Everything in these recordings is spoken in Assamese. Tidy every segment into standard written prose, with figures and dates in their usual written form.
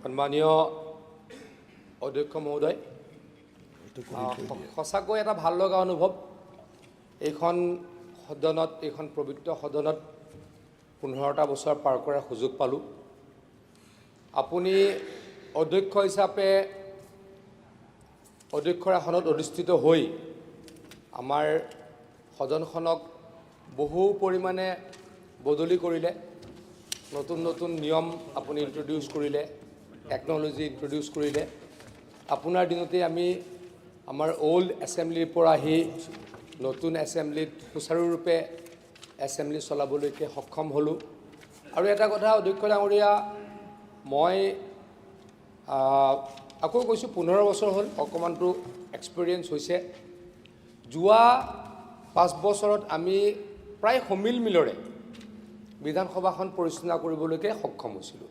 সন্মানীয় অধ্যক্ষ মহোদয়, সঁচাকৈ এটা ভাল লগা অনুভৱ। এইখন সদনত, এইখন পবিত্ৰ সদনত 15টা বছৰ পাৰ কৰাৰ সুযোগ পালোঁ। আপুনি অধ্যক্ষ হিচাপে অধ্যক্ষৰ আসনত অধিষ্ঠিত হৈ আমাৰ সদনখনক বহু পৰিমাণে বদলি কৰিলে। নতুন নতুন নিয়ম আপুনি ইন্ট্ৰডিউচ কৰিলে, টেকন'লজি ইন্ট্ৰডিউচ কৰিলে। আপোনাৰ দিনতে আমি আমাৰ অল্ড এছেম্বলিৰ পৰা আহি নতুন এছেম্বলিত সুচাৰুৰূপে এছেম্বলি চলাবলৈকে সক্ষম হ'লোঁ। আৰু এটা কথা অধ্যক্ষ ডাঙৰীয়া, মই আকৌ কৈছোঁ 15 বছৰ হ'ল, অকণমানটো এক্সপিৰিয়েঞ্চ হৈছে। যোৱা 5 বছৰত আমি প্ৰায় সমিলমিলৰে বিধানসভাখন পৰিচালনা কৰিবলৈকে সক্ষম হৈছিলোঁ।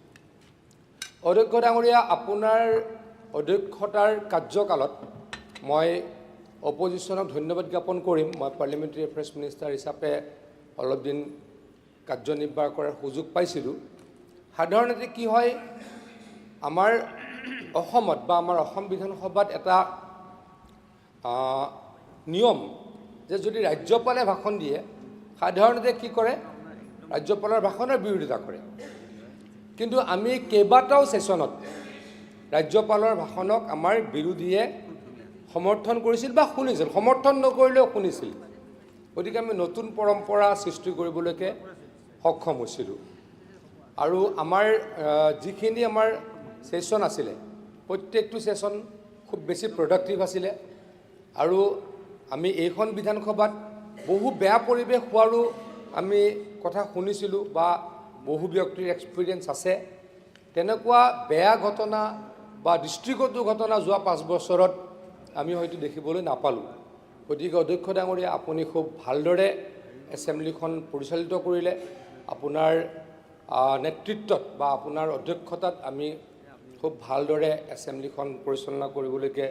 অধ্যক্ষ ডাঙৰীয়া, আপোনাৰ অধ্যক্ষতাৰ কাৰ্যকালত মই অপজিশ্যনক ধন্যবাদ জ্ঞাপন কৰিম। মই পাৰ্লিয়ামেণ্টাৰী এফেয়াৰ্ছ মিনিষ্টাৰ হিচাপে অলপ দিন কাৰ্যনিৰ্বাহ কৰাৰ সুযোগ পাইছিলোঁ। সাধাৰণতে কি হয়, আমাৰ অসমত বা আমাৰ অসম বিধানসভাত এটা নিয়ম যে যদি ৰাজ্যপালে ভাষণ দিয়ে, সাধাৰণতে কি কৰে, ৰাজ্যপালৰ ভাষণৰ বিৰোধিতা কৰে। কিন্তু আমি কেইবাটাও ছেছনত ৰাজ্যপালৰ ভাষণক আমাৰ বিৰোধীয়ে সমৰ্থন কৰিছিল বা শুনিছিল, সমৰ্থন নকৰিলেও শুনিছিল। গতিকে আমি নতুন পৰম্পৰা সৃষ্টি কৰিবলৈকে সক্ষম হৈছিলোঁ। আৰু আমাৰ যিখিনি আমাৰ ছেছন আছিলে, প্ৰত্যেকটো ছেছন খুব বেছি প্ৰডাক্টিভ আছিলে। আৰু আমি এইখন বিধানসভাত বহু বেয়া পৰিৱেশ হোৱাৰো আমি কথা শুনিছিলোঁ বা বহু ব্যক্তিৰ এক্সপিৰিয়েঞ্চ আছে। তেনেকুৱা বেয়া ঘটনা বা দৃষ্টিগত ঘটনা যোৱা 5 বছৰত আমি হয়তো দেখিবলৈ নাপালোঁ। গতিকে অধ্যক্ষ ডাঙৰীয়া, আপুনি খুব ভালদৰে এছেম্বলিখন পৰিচালিত কৰিলে। আপোনাৰ নেতৃত্বত বা আপোনাৰ অধ্যক্ষতাত আমি খুব ভালদৰে এছেম্বলিখন পৰিচালনা কৰিবলৈকে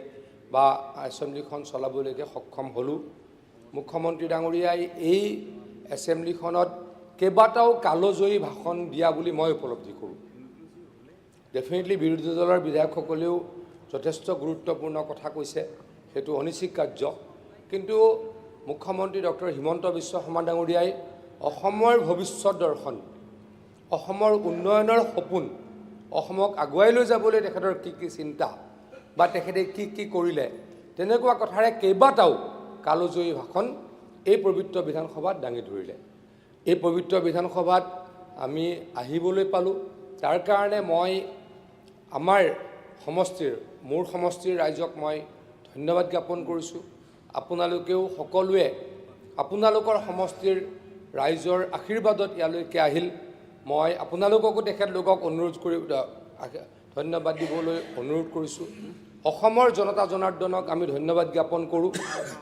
বা এছেম্বলিখন চলাবলৈকে সক্ষম হ'লোঁ। মুখ্যমন্ত্ৰী ডাঙৰীয়াই এই এছেম্বলিখনত কেইবাটাও কালজয়ী ভাষণ দিয়া বুলি মই উপলব্ধি কৰোঁ। ডেফিনেটলি বিৰোধী দলৰ বিধায়কসকলেও যথেষ্ট গুৰুত্বপূৰ্ণ কথা কৈছে, সেইটো অনস্বীকাৰ্য। কিন্তু মুখ্যমন্ত্ৰী ডক্টৰ হিমন্ত বিশ্ব শৰ্মা ডাঙৰীয়াই অসমৰ ভৱিষ্যত দৰ্শন, অসমৰ উন্নয়নৰ সপোন, অসমক আগুৱাই লৈ যাবলৈ তেখেতৰ কি কি চিন্তা বা তেখেতে কি কি কৰিলে, তেনেকুৱা কথাৰে কেইবাটাও কালজয়ী ভাষণ এই পবিত্ৰ বিধানসভাত দাঙি ধৰিলে। এই পবিত্ৰ বিধানসভাত আমি আহিবলৈ পালোঁ। তাৰ কাৰণে মই আমাৰ সমষ্টিৰ, মোৰ সমষ্টিৰ ৰাইজক মই ধন্যবাদ জ্ঞাপন কৰিছোঁ। আপোনালোকেও সকলোৱে আপোনালোকৰ সমষ্টিৰ ৰাইজৰ আশীৰ্বাদত ইয়ালৈকে আহিল। মই আপোনালোককো তেখেতলোকক ধন্যবাদ দিবলৈ অনুৰোধ কৰিছোঁ। অসমৰ জনতা জনাৰ্দনক আমি ধন্যবাদ জ্ঞাপন কৰোঁ।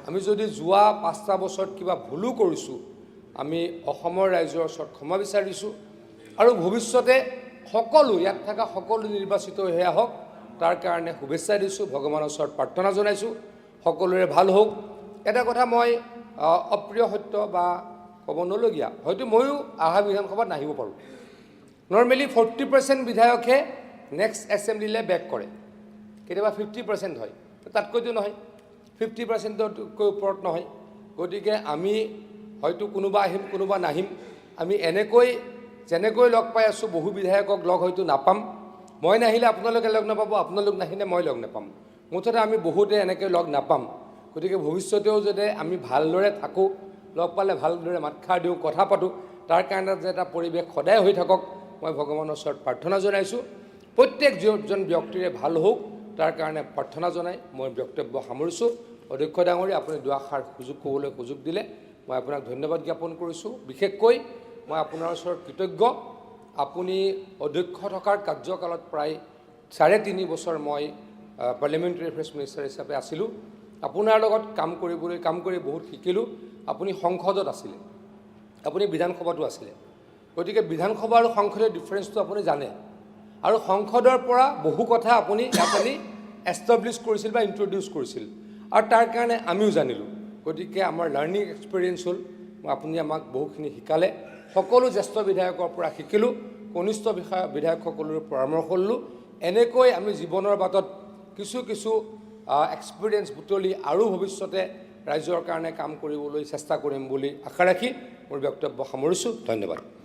আমি যদি যোৱা 5টা বছৰত কিবা ভুলো কৰিছোঁ, আমি অসমৰ ৰাইজৰ ওচৰত ক্ষমা বিচাৰিছোঁ। আৰু ভৱিষ্যতে সকলো ইয়াত থকা সকলো নিৰ্বাচিত হৈ আহক, তাৰ কাৰণে শুভেচ্ছা দিছোঁ, ভগৱানৰ ওচৰত প্ৰাৰ্থনা জনাইছোঁ, সকলোৰে ভাল হওক। এটা কথা মই অপ্ৰিয় সত্য বা ক'ব নলগীয়া, হয়তো ময়ো অহা বিধানসভাত নাহিব পাৰোঁ। নৰ্মেলি 40% বিধায়কে নেক্সট এছেম্বলিলৈ বেক কৰে, কেতিয়াবা 50% হয়, তাতকৈতো নহয়, 50%তকৈ ওপৰত নহয়। গতিকে আমি হয়তো কোনোবা আহিম, কোনোবা নাহিম। আমি যেনেকৈ লগ পাই আছোঁ, বহু বিধায়কক লগ হয়তো নাপাম। মই নাহিলে আপোনালোকে লগ নাপাব, আপোনালোক নাহিলে মই লগ নাপাম। মুঠতে আমি বহুতে এনেকৈ লগ নাপাম। গতিকে ভৱিষ্যতেও যাতে আমি ভালদৰে থাকোঁ, লগ পালে ভালদৰে মাতষাৰ দিওঁ, কথা পাতোঁ, তাৰ কাৰণে যে এটা পৰিৱেশ সদায় হৈ থাকক, মই ভগৱানৰ ওচৰত প্ৰাৰ্থনা জনাইছোঁ। প্ৰত্যেকজন ব্যক্তিৰে ভাল হওক, তাৰ কাৰণে প্ৰাৰ্থনা জনাই মই বক্তব্য সামৰিছোঁ। অধ্যক্ষ ডাঙৰীয়া, আপুনি দুআষাৰ ক'বলৈ সুযোগ দিলে মই আপোনাক ধন্যবাদ জ্ঞাপন কৰিছোঁ। বিশেষকৈ মই আপোনাৰ ওচৰত কৃতজ্ঞ। আপুনি অধ্যক্ষ থকাৰ কাৰ্যকালত প্ৰায় 3.5 বছৰ মই পাৰ্লিয়ামেণ্টাৰী এফেয়াৰ্ছ মিনিষ্টাৰ হিচাপে আছিলোঁ। আপোনাৰ লগত কাম কৰি বহুত শিকিলোঁ। আপুনি সংসদত আছিলে, আপুনি বিধানসভাতো আছিলে। গতিকে বিধানসভা আৰু সংসদৰ ডিফাৰেঞ্চটো আপুনি জানে। আৰু সংসদৰ পৰা বহু কথা আপুনি এষ্টাব্লিছ কৰিছিল বা ইন্ট্ৰডিউচ কৰিছিল, আৰু তাৰ কাৰণে আমিও জানিলোঁ। গতিকে আমাৰ লাৰ্ণিং এক্সপিৰিয়েঞ্চ হ'ল, আপুনি আমাক বহুখিনি শিকালে। সকলো জ্যেষ্ঠ বিধায়কৰ পৰা শিকিলোঁ, কনিষ্ঠ বিধায়কসকলৰ পৰামৰ্শ ল'লোঁ। এনেকৈ আমি জীৱনৰ বাটত কিছু এক্সপিৰিয়েঞ্চ বুটলি আৰু ভৱিষ্যতে ৰাইজৰ কাৰণে কাম কৰিবলৈ চেষ্টা কৰিম বুলি আশা ৰাখি মোৰ বক্তব্য সামৰিছোঁ। ধন্যবাদ।